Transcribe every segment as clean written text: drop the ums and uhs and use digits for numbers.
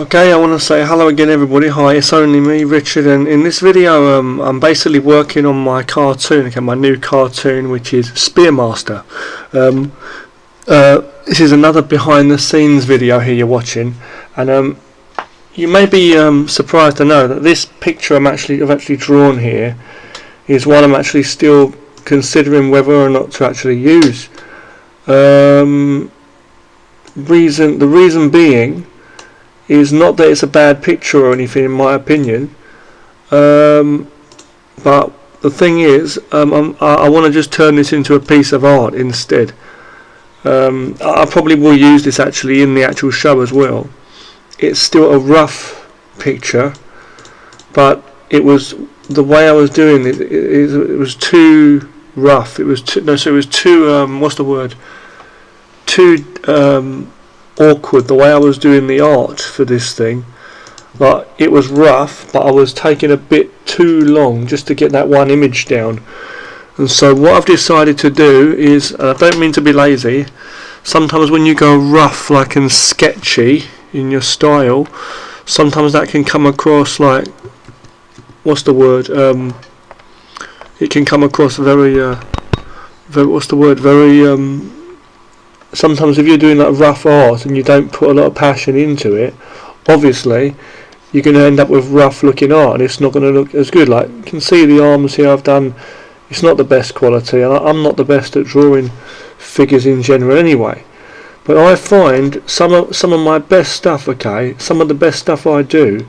Okay, I want to say hello again everybody. Hi, it's only me, Richard, and in this video I'm basically working on my cartoon, my new cartoon, which is Spearmaster. This is another behind the scenes video here you're watching, and you may be surprised to know that this picture I've actually drawn here is one I'm actually still considering whether or not to actually use. The reason being is not that it's a bad picture or anything, in my opinion, but the thing is, I want to just turn this into a piece of art instead. I probably will use this actually in the actual show as well. It's still a rough picture, but it was the way I was doing it. It was too rough. It was too what's the word? Too awkward the way I was doing the art for this thing. Like, it was rough, but I was taking a bit too long just to get that one image down. And so what I've decided to do is, and I don't mean to be lazy, sometimes when you go rough like and sketchy in your style, sometimes that can come across like, what's the word, it can come across very sometimes if you're doing like rough art and you don't put a lot of passion into it, obviously you're going to end up with rough looking art and it's not going to look as good. Like, you can see the arms here I've done, it's not the best quality, and I'm not the best at drawing figures in general anyway, but I find some of my best stuff, some of the best stuff I do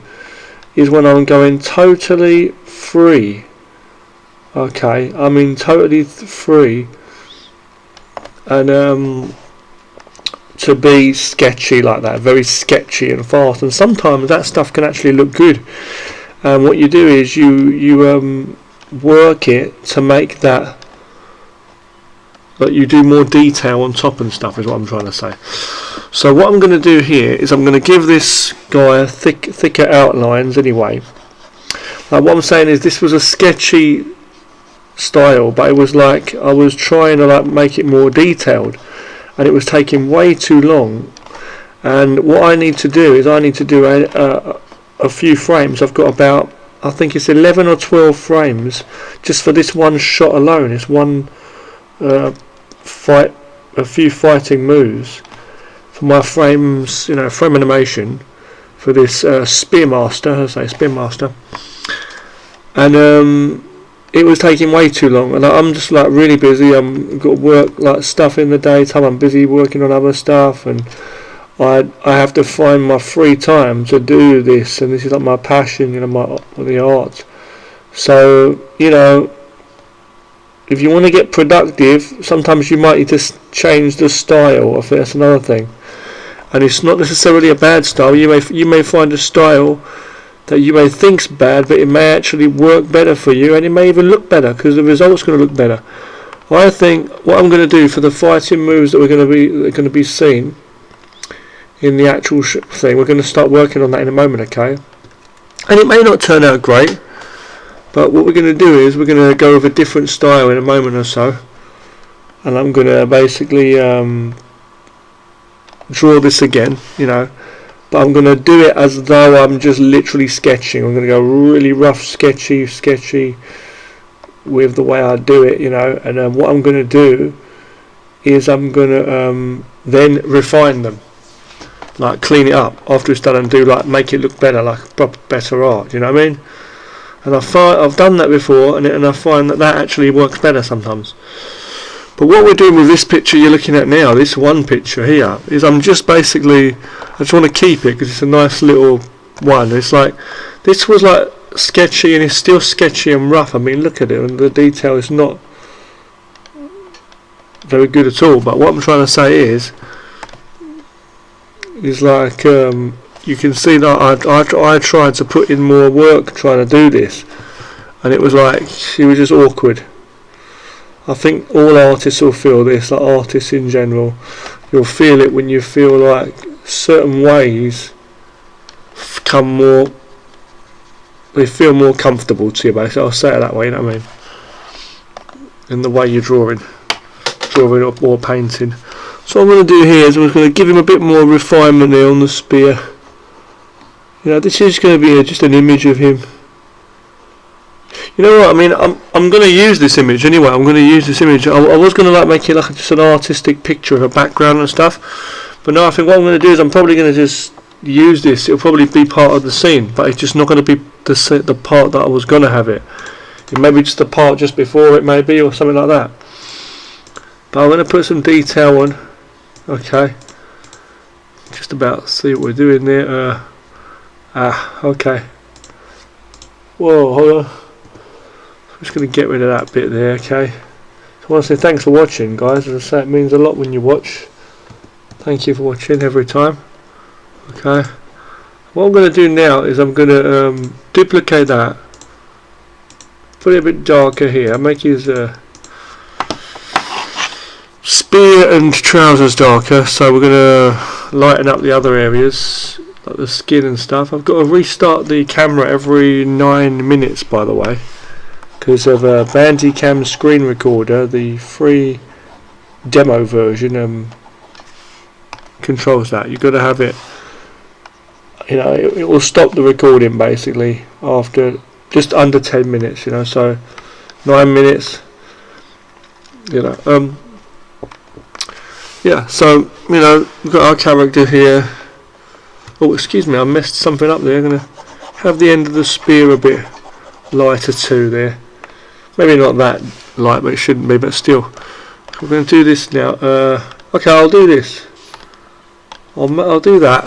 is when I'm going totally free. I mean totally free, and to be sketchy like that, very sketchy and fast, and sometimes that stuff can actually look good. And what you do is you work it to make that, but you do more detail on top and stuff, is what I'm trying to say. So what I'm going to do here is I'm going to give this guy thicker outlines anyway. Like, what I'm saying is this was a sketchy style, but it was like I was trying to like make it more detailed, and it was taking way too long. And what I need to do is I need to do a few frames. I've got about, I think it's 11 or 12 frames just for this one shot alone. It's one fight, a few fighting moves for my frames, frame animation for this Spearmaster, and it was taking way too long, and I'm just like really busy. I'm got work like stuff in the daytime. I'm busy working on other stuff, and I have to find my free time to do this, and this is like my passion, the art. So if you want to get productive, sometimes you might need to change the style. I think that's another thing, and it's not necessarily a bad style. You may find a style that you may think's bad, but it may actually work better for you, and it may even look better because the result's going to look better. I think what I'm going to do for the fighting moves that are going to be seen in the actual thing, we're going to start working on that in a moment, okay? And it may not turn out great, but what we're going to do is we're going to go with a different style in a moment or so, and I'm going to basically draw this again, but I'm going to do it as though I'm just literally sketching. I'm going to go really rough, sketchy with the way I do it, and what I'm going to do is I'm going to then refine them, like clean it up after it's done, and do like make it look better, like better art, you know what I mean? And I've done that before, and I find that actually works better sometimes. But what we're doing with this picture you're looking at now, this one picture here, is I just want to keep it because it's a nice little one. It's like, this was like sketchy, and it's still sketchy and rough. I mean, look at it, and the detail is not very good at all. But what I'm trying to say is like, you can see that I tried to put in more work trying to do this, and it was just awkward. I think all artists will feel this, like artists in general. You'll feel it when you feel like certain ways they feel more comfortable to you, basically. I'll say it that way, you know what I mean? In the way you're drawing or painting. So what I'm going to do here is I'm going to give him a bit more refinement here on the spear. You know, this is going to be just an image of him. You know what? I mean, I'm going to use this image anyway. I'm going to use this image. I was going to like make it like just an artistic picture of a background and stuff, but no, I think what I'm going to do is I'm probably going to just use this. It'll probably be part of the scene, but it's just not going to be the part that I was going to have it. It may be just the part just before it, maybe, or something like that. But I'm going to put some detail on. Okay. Just about see what we're doing there. Okay. Whoa, hold on. I'm just going to get rid of that bit there, okay. So I want to say thanks for watching, guys. As I say, it means a lot when you watch. Thank you for watching every time. Okay. What I'm going to do now is I'm going to duplicate that. Put it a bit darker here. Make his spear and trousers darker. So we're going to lighten up the other areas, like the skin and stuff. I've got to restart the camera every 9 minutes, by the way, because of a Bandicam screen recorder. The free demo version controls that. You've got to have it, you know, it will stop the recording basically after just under 10 minutes, you know, so 9 minutes, you know. Yeah, so, you know, we've got our character here. Oh, excuse me, I messed something up there. I'm going to have the end of the spear a bit lighter too there. Maybe not that light, but it shouldn't be, but still. We're going to do this now. Okay, I'll do this. I'll do that.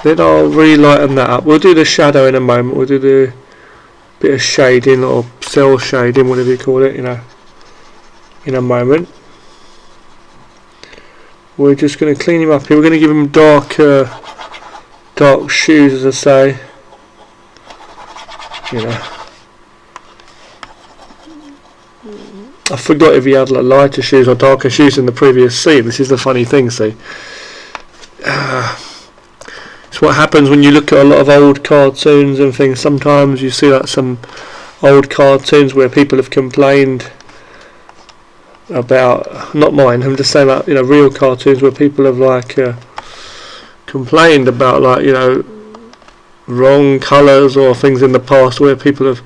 Then I'll relighten that up. We'll do the shadow in a moment. We'll do the bit of shading or cell shading, whatever you call it, you know, in a moment. We're just going to clean him up here. We're going to give him dark shoes, as I say. You know, I forgot if he had like lighter shoes or darker shoes in the previous scene. This is the funny thing, see. It's what happens when you look at a lot of old cartoons and things. Sometimes you see like some old cartoons where people have complained about, not mine, I'm just saying, like, you know, real cartoons where people have like complained about, like, you know, wrong colours or things in the past where people have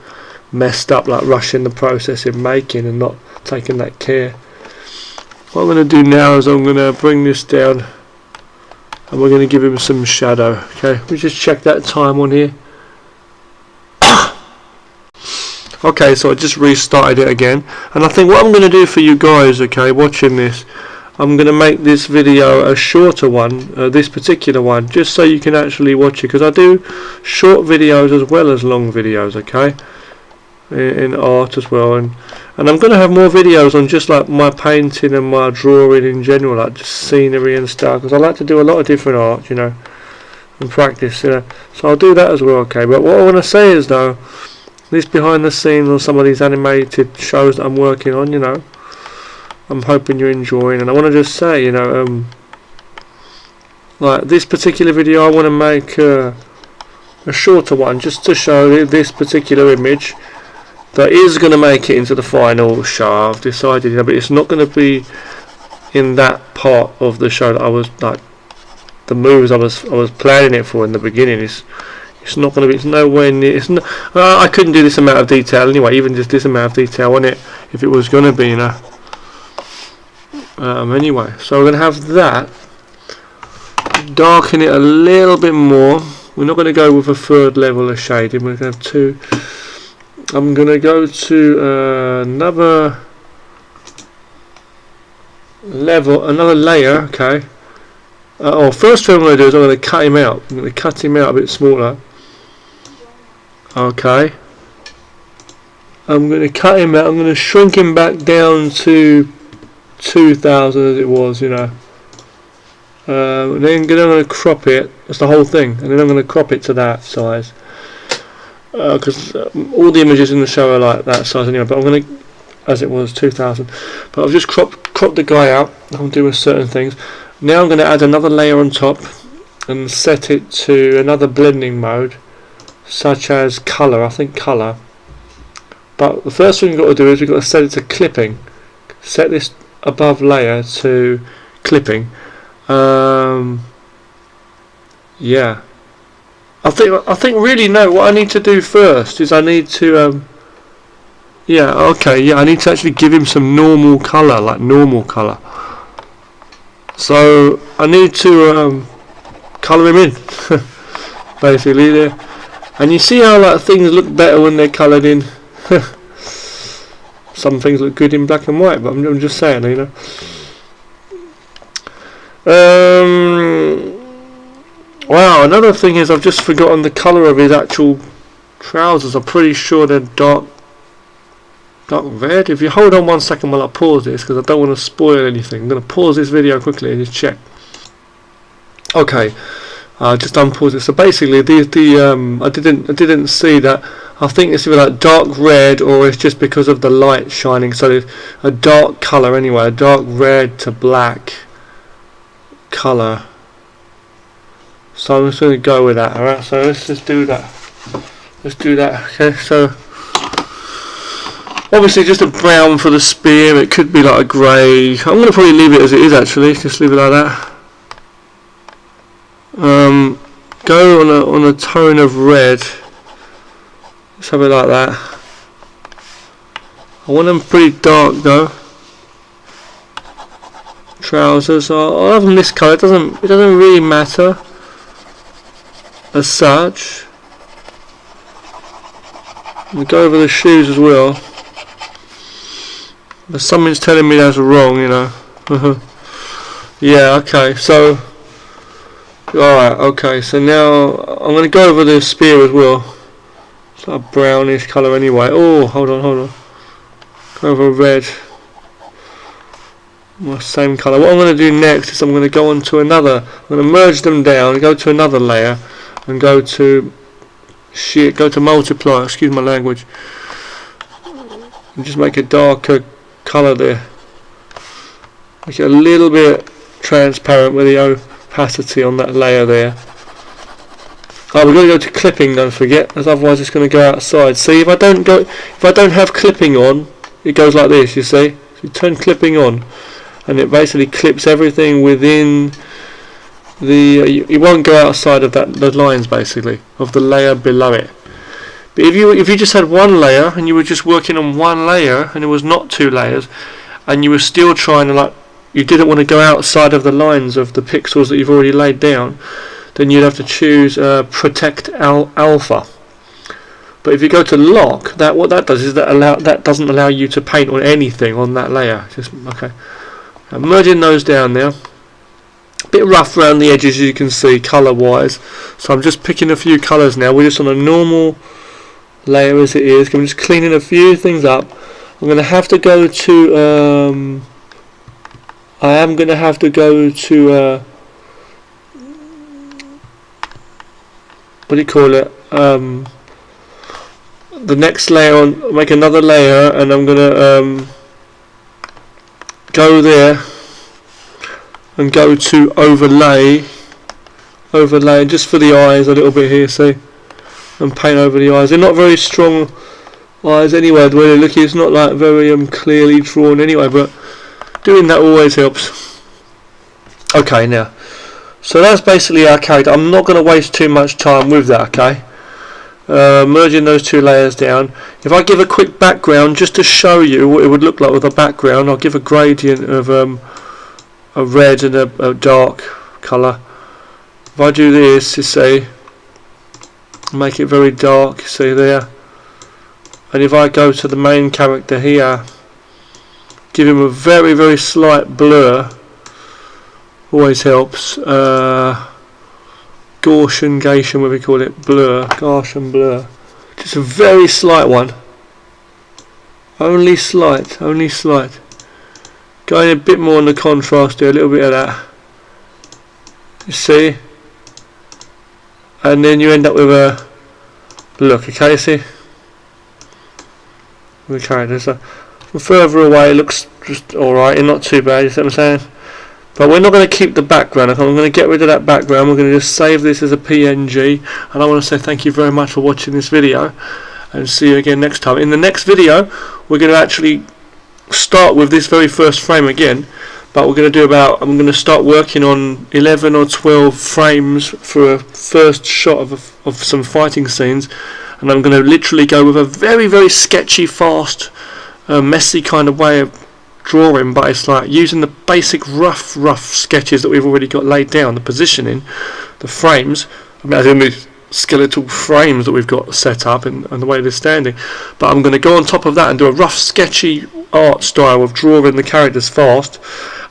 messed up, like rushing the process in making and not taking that care. What I'm going to do now is I'm going to bring this down and we're going to give him some shadow. Okay, we just check that time on here. Okay, so I just restarted it again, and I think what I'm going to do for you guys, okay, watching this, I'm going to make this video a shorter one, this particular one, just so you can actually watch it, because I do short videos as well as long videos, okay, in art as well, and I'm going to have more videos on just like my painting and my drawing in general, like just scenery and stuff, because I like to do a lot of different art, you know, and practice, you know, so I'll do that as well, okay. But what I want to say is, though, this behind the scenes on some of these animated shows that I'm working on, you know, I'm hoping you're enjoying, and I want to just say, you know, like this particular video, I want to make a shorter one just to show this particular image that is going to make it into the final show. I've decided, you know, but it's not going to be in that part of the show that I was like the moves I was planning it for in the beginning. It's not going to be. It's nowhere near. It's not. I couldn't do this amount of detail anyway. Even just this amount of detail on it, if it was going to be, you know. Anyway, so we're going to have that. Darken it a little bit more. We're not going to go with a third level of shading. We're going to have two. I'm going to go to another level, another layer. Okay. First thing I'm going to do is I'm going to cut him out. I'm going to cut him out a bit smaller. Okay. I'm going to cut him out. I'm going to shrink him back down to 2000 as it was, you know. And then I'm going to crop it. That's the whole thing. And then I'm going to crop it to that size. Because all the images in the show are like that size anyway. But I'm going to, as it was, 2000. But I've just cropped the guy out. I'll do with certain things. Now I'm going to add another layer on top and set it to another blending mode, such as colour. I think colour. But the first thing you've got to do is you've got to set it to clipping. Set this above layer to clipping. Yeah. I think really no. What I need to do first is I need to yeah, okay, yeah, I need to actually give him some normal colour, like normal colour. So I need to colour him in, basically there. And you see how like things look better when they're coloured in. Some things look good in black and white, but I'm just saying, you know. Wow, another thing is I've just forgotten the colour of his actual trousers. I'm pretty sure they're dark red. If you hold on 1 second while I pause this, because I don't want to spoil anything. I'm going to pause this video quickly and just check. Okay, just unpause it. So basically, I didn't see that. I think it's either like dark red or it's just because of the light shining. So there's a dark colour anyway, a dark red to black colour. So I'm just going to go with that. Alright, so let's just do that. Let's do that. Okay, so obviously just a brown for the spear. It could be like a grey. I'm going to probably leave it as it is actually. Just leave it like that. Go on a tone of red. Let's have it like that. I want them pretty dark though. Trousers. I'll have them this colour. It doesn't really matter as such. We'll go over the shoes as well. But something's telling me that's wrong, you know. Yeah, okay, so alright, okay, so now I'm going to go over the spear as well. It's like a brownish colour anyway. Oh, hold on. Go over red. Same colour. What I'm going to do next is I'm going to go on to another. I'm going to merge them down, go to another layer, and go to multiply. Excuse my language. And just make a darker colour there. Make it a little bit transparent with the opacity on that layer there. Oh, we're going to go to clipping. Don't forget, as otherwise it's going to go outside. See, if I don't have clipping on, it goes like this. You see, so you turn clipping on, and it basically clips everything within the. You won't go outside of the lines basically of the layer below it. But if you just had one layer and you were just working on one layer and it was not two layers, and you were still trying to you didn't want to go outside of the lines of the pixels that you've already laid down, then you'd have to choose protect alpha. But if you go to lock, what that does is that doesn't allow you to paint on anything on that layer. Just okay. I'm merging those down now. A bit rough around the edges, as you can see, colour wise. So I'm just picking a few colours now. We're just on a normal layer as it is. I'm just cleaning a few things up. I'm going to have to go to what do you call it? The next layer make another layer, and I'm going to go there and go to overlay, just for the eyes a little bit here, see, and paint over the eyes. They're not very strong eyes anyway, the way they look. It's not like very clearly drawn anyway, but doing that always helps. Okay, now, so that's basically our character. I'm not going to waste too much time with that, okay? Merging those two layers down. If I give a quick background just to show you what it would look like with a background, I'll give a gradient of a red and a dark colour. If I do this, you see, make it very dark, see there, and if I go to the main character here, give him a very, very slight blur, always helps. Gaussian, what we call it, blur, Gaussian blur, just a very slight one, only slight, going a bit more on the contrast, do a little bit of that, you see, and then you end up with a look, okay, see, okay, so from further away it looks just alright, and not too bad, you see what I'm saying? But we're not going to keep the background. I'm going to get rid of that background. We're going to just save this as a PNG. And I want to say thank you very much for watching this video. And see you again next time. In the next video, we're going to actually start with this very first frame again. but we're going to do I'm going to start working on 11 or 12 frames for a first shot of some fighting scenes, and I'm going to literally go with a very, very sketchy, fast, messy kind of way of drawing, but it's like using the basic rough sketches that we've already got laid down, the positioning, the frames, as in the skeletal frames that we've got set up and the way they're standing. But I'm going to go on top of that and do a rough sketchy art style of drawing the characters fast,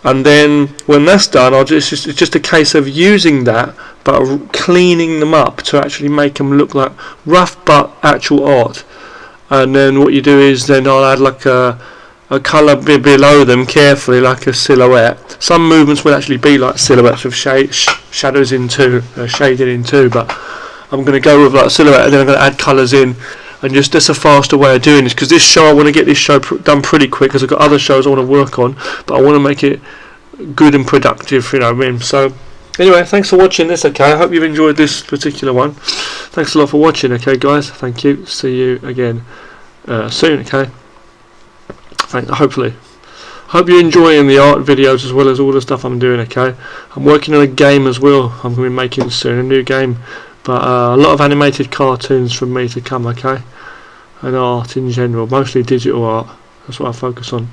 and then when that's done, it's just a case of using that but cleaning them up to actually make them look like rough but actual art. And then what you do is then I'll add like a colour below them carefully, like a silhouette. Some movements will actually be like silhouettes with shadows in too, shaded in too, but I'm going to go with like a silhouette, and then I'm going to add colours in, and just that's a faster way of doing this, because this show I want to get this show done pretty quick, because I've got other shows I want to work on, but I want to make it good and productive, you know what I mean. So anyway, thanks for watching this. Okay, I hope you've enjoyed this particular one. Thanks a lot for watching. Okay guys, thank you, see you again soon. Okay, hopefully. Hope you're enjoying the art videos as well as all the stuff I'm doing. Okay, I'm working on a game as well. I'm going to be making soon a new game, but a lot of animated cartoons from me to come. Okay, and art in general, mostly digital art. That's what I focus on.